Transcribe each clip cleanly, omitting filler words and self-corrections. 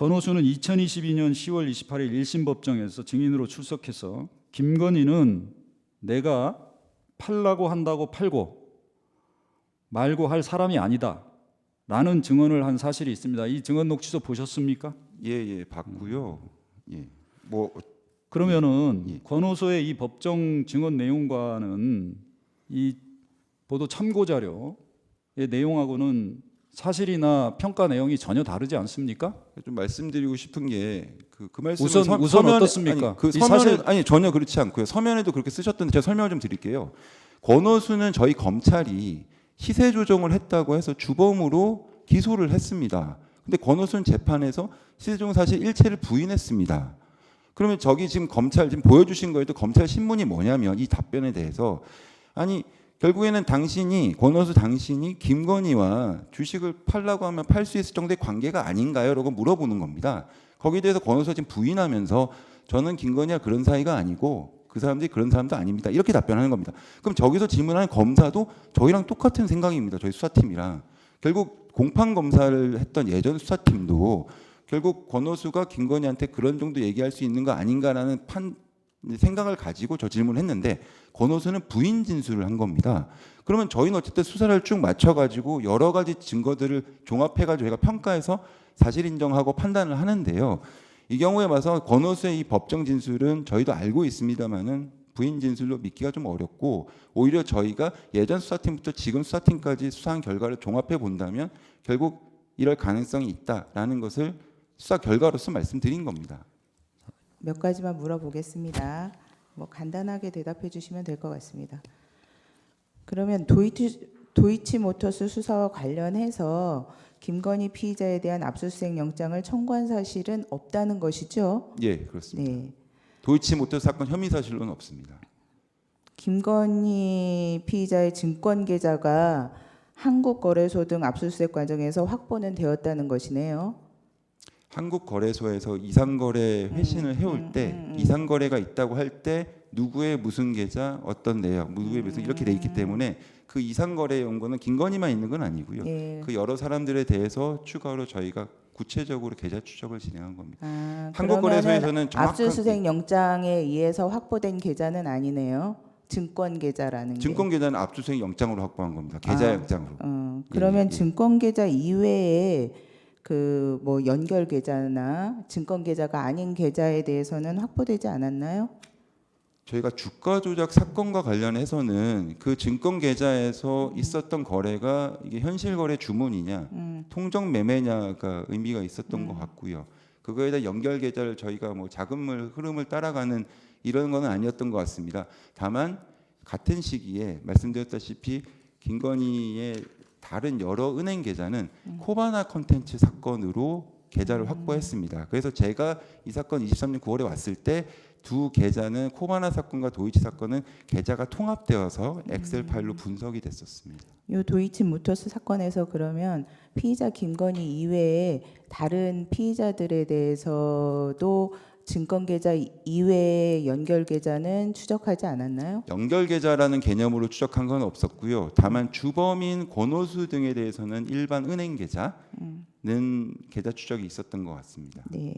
권오수는 2022년 10월 28일 1심 법정에서 증인으로 출석해서 김건희는 내가 팔라고 한다고 팔고 말고 할 사람이 아니다 라는 증언을 한 사실이 있습니다. 이 증언 녹취서 보셨습니까? 예, 봤고요. 예. 뭐 그러면은 예. 권오수의 이 법정 증언 내용과는 이 보도 참고 자료의 내용하고는 사실이나 평가 내용이 전혀 다르지 않습니까? 좀 말씀드리고 싶은 게 그 말씀은 우선 어떻습니까? 아니, 그 이 서면에 사실 아니 전혀 그렇지 않고요. 서면에도 그렇게 쓰셨던데 제가 설명을 좀 드릴게요. 권오수는 저희 검찰이 시세 조정을 했다고 해서 주범으로 기소를 했습니다. 근데 권오수는 재판에서 시세 조정 사실 일체를 부인했습니다. 그러면 저기 지금 검찰 지금 보여주신 거에도 검찰 신문이 뭐냐면 이 답변에 대해서 아니 결국에는 권오수 당신이 김건희와 주식을 팔라고 하면 팔 수 있을 정도의 관계가 아닌가요? 라고 물어보는 겁니다. 거기에 대해서 권오수가 지금 부인하면서 저는 김건희와 그런 사이가 아니고 그 사람들이 그런 사람도 아닙니다. 이렇게 답변하는 겁니다. 그럼 저기서 질문하는 검사도 저희랑 똑같은 생각입니다. 저희 수사팀이랑. 결국 공판 검사를 했던 예전 수사팀도 결국 권오수가 김건희한테 그런 정도 얘기할 수 있는 거 아닌가라는 생각을 가지고 저 질문을 했는데 권오수는 부인 진술을 한 겁니다. 그러면 저희는 어쨌든 수사를 쭉 맞춰가지고 여러 가지 증거들을 종합해가지고 저희가 평가해서 사실 인정하고 판단을 하는데요. 이 경우에 봐서 권오수의 이 법정 진술은 저희도 알고 있습니다만은 부인 진술로 믿기가 좀 어렵고 오히려 저희가 예전 수사팀부터 지금 수사팀까지 수사한 결과를 종합해 본다면 결국 이럴 가능성이 있다라는 것을 수사 결과로서 말씀드린 겁니다. 몇 가지만 물어보겠습니다. 뭐 간단하게 대답해 주시면 될 것 같습니다. 그러면 도이치모터스 수사와 관련해서 김건희 피의자에 대한 압수수색 영장을 청구한 사실은 없다는 것이죠? 예, 그렇습니다. 네. 도이치모터스 사건 혐의 사실로는 없습니다. 김건희 피의자의 증권 계좌가 한국거래소 등 압수수색 과정에서 확보는 되었다는 것이네요. 한국거래소에서 이상거래 회신을 해올 때 이상거래가 있다고 할 때 누구의 무슨 계좌, 어떤 내역, 누구의 무슨 이렇게 돼 있기 때문에 그 이상거래 연고는 김건희만 있는 건 아니고요. 예. 그 여러 사람들에 대해서 추가로 저희가 구체적으로 계좌 추적을 진행한 겁니다. 그러면은 한국거래소에서는 정확한 압수수색 영장에 의해서 확보된 계좌는 아니네요. 증권 계좌라는 게. 증권 계좌는 압수수색 영장으로 확보한 겁니다. 계좌 영장으로. 그러면 예. 증권 계좌 이외에 그 뭐 연결 계좌나 증권 계좌가 아닌 계좌에 대해서는 확보되지 않았나요? 저희가 주가 조작 사건과 관련해서는 그 증권 계좌에서 있었던 거래가 이게 현실 거래 주문이냐, 통정 매매냐가 의미가 있었던 것 같고요. 그거에 대한 연결 계좌를 저희가 뭐 자금을 흐름을 따라가는 이런 거는 아니었던 것 같습니다. 다만 같은 시기에 말씀드렸다시피 김건희의 다른 여러 은행 계좌는 코바나 컨텐츠 사건으로 계좌를 확보했습니다. 그래서 제가 이 사건 23년 9월에 왔을 때 두 계좌는 코바나 사건과 도이치 사건은 계좌가 통합되어서 엑셀 파일로 분석이 됐었습니다. 이 도이치모터스 사건에서 그러면 피의자 김건희 이외에 다른 피의자들에 대해서도 증권 계좌 이외의 연결 계좌는 추적하지 않았나요? 연결 계좌라는 개념으로 추적한 건 없었고요. 다만 주범인 권오수 등에 대해서는 일반 은행 계좌는 계좌 추적이 있었던 것 같습니다. 네.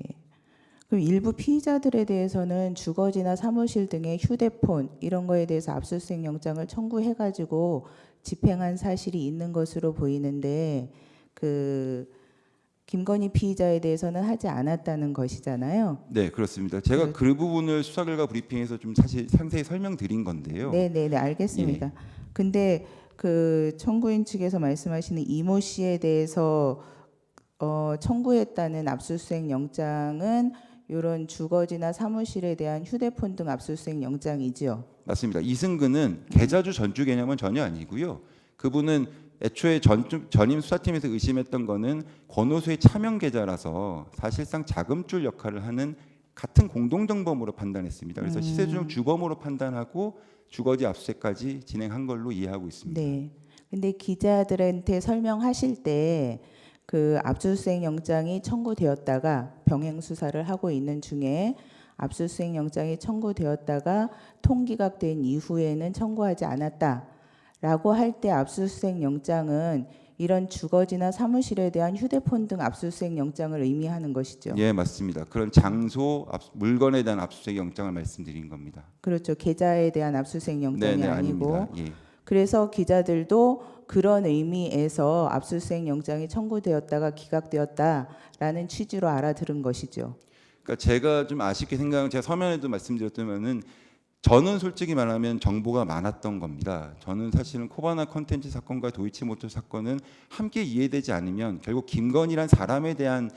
그럼 일부 피의자들에 대해서는 주거지나 사무실 등의 휴대폰 이런 거에 대해서 압수수색 영장을 청구해가지고 집행한 사실이 있는 것으로 보이는데 그 김건희 피의자에 대해서는 하지 않았다는 것이잖아요. 네, 그렇습니다. 제가 그 부분을 수사 결과 브리핑에서 좀 사실 상세히 설명드린 건데요. 네, 알겠습니다. 예. 근데 그 청구인 측에서 말씀하시는 이모 씨에 대해서 청구했다는 압수수색 영장은 이런 주거지나 사무실에 대한 휴대폰 등 압수수색 영장이지요. 맞습니다. 이승근은 계좌주 전주 개념은 전혀 아니고요. 그분은 애초에 전임 수사팀에서 의심했던 거는 권오수의 차명 계좌라서 사실상 자금줄 역할을 하는 같은 공동정범으로 판단했습니다. 그래서 시세조정 주범으로 판단하고 주거지 압수수색까지 진행한 걸로 이해하고 있습니다. 네. 근데 기자들한테 설명하실 때 그 압수수색 영장이 청구되었다가 병행 수사를 하고 있는 중에 압수수색 영장이 청구되었다가 통기각된 이후에는 청구하지 않았다라고 할 때 압수수색 영장은 이런 주거지나 사무실에 대한 휴대폰 등 압수수색 영장을 의미하는 것이죠. 예, 맞습니다. 그런 장소, 물건에 대한 압수수색 영장을 말씀드린 겁니다. 그렇죠. 계좌에 대한 압수수색 영장이 네, 아니고. 아닙니다. 예. 그래서 기자들도 그런 의미에서 압수수색 영장이 청구되었다가 기각되었다라는 취지로 알아들은 것이죠. 그러니까 제가 좀 아쉽게 생각하는, 제가 서면에도 말씀드렸다면은 저는 솔직히 말하면 정보가 많았던 겁니다. 저는 사실은 코바나 컨텐츠 사건과 도이치모터 사건은 함께 이해되지 않으면 결국 김건희란 사람에 대한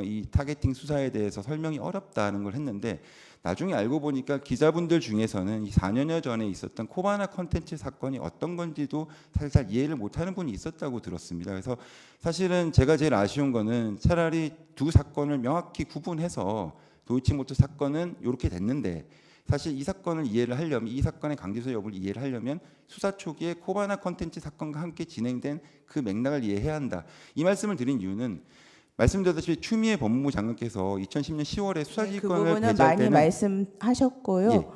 이 타겟팅 수사에 대해서 설명이 어렵다는 걸 했는데, 나중에 알고 보니까 기자분들 중에서는 이 4년여 전에 있었던 코바나 컨텐츠 사건이 어떤 건지도 사실 잘 이해를 못하는 분이 있었다고 들었습니다. 그래서 사실은 제가 제일 아쉬운 거는 차라리 두 사건을 명확히 구분해서 도이치모터 사건은 이렇게 됐는데, 사실 이 사건을 이해를 하려면, 이 사건의 강제소 여부를 이해를 하려면 수사 초기에 코바나 컨텐츠 사건과 함께 진행된 그 맥락을 이해해야 한다. 이 말씀을 드린 이유는 말씀드렸다시피 추미애 법무부 장관께서 2010년 10월에 그 수사지휘권을 부분은 배제할 많이 때는 말씀하셨고요. 예.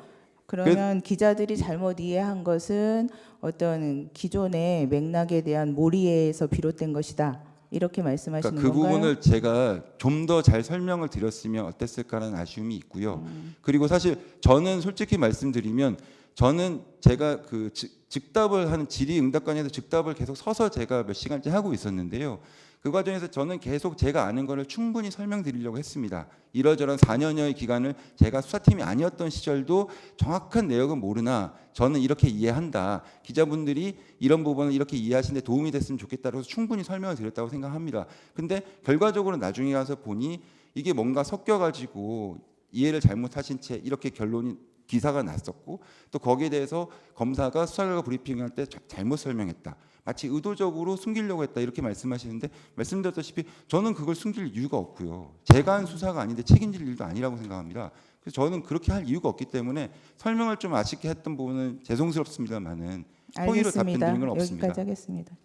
그러면 기자들이 잘못 이해한 것은 어떤 기존의 맥락에 대한 몰이에서 비롯된 것이다. 이렇게 말씀하시는 그러니까 그 건가요? 부분을 제가 좀 더 잘 설명을 드렸으면 어땠을까라는 아쉬움이 있고요. 그리고 사실 저는 솔직히 말씀드리면 저는 제가 그 즉답을 하는 질의응답관에서 즉답을 계속 서서 제가 몇 시간째 하고 있었는데요. 그 과정에서 저는 계속 제가 아는 거를 충분히 설명드리려고 했습니다. 이러저런 4년여의 기간을 제가 수사팀이 아니었던 시절도 정확한 내역은 모르나 저는 이렇게 이해한다. 기자분들이 이런 부분을 이렇게 이해하시는데 도움이 됐으면 좋겠다고 해서 충분히 설명을 드렸다고 생각합니다. 근데 결과적으로 나중에 가서 보니 이게 뭔가 섞여가지고 이해를 잘못하신 채 이렇게 결론이 기사가 났었고, 또 거기에 대해서 검사가 수사 결과 브리핑할 때 잘못 설명했다. 마치 의도적으로 숨기려고 했다 이렇게 말씀하시는데, 말씀드렸다시피 저는 그걸 숨길 이유가 없고요. 제가 한 수사가 아닌데 책임질 일도 아니라고 생각합니다. 그래서 저는 그렇게 할 이유가 없기 때문에 설명을 좀 아쉽게 했던 부분은 죄송스럽습니다만은 허위로 답변 알겠습니다. 드린 건 없습니다. 여기까지 하겠습니다.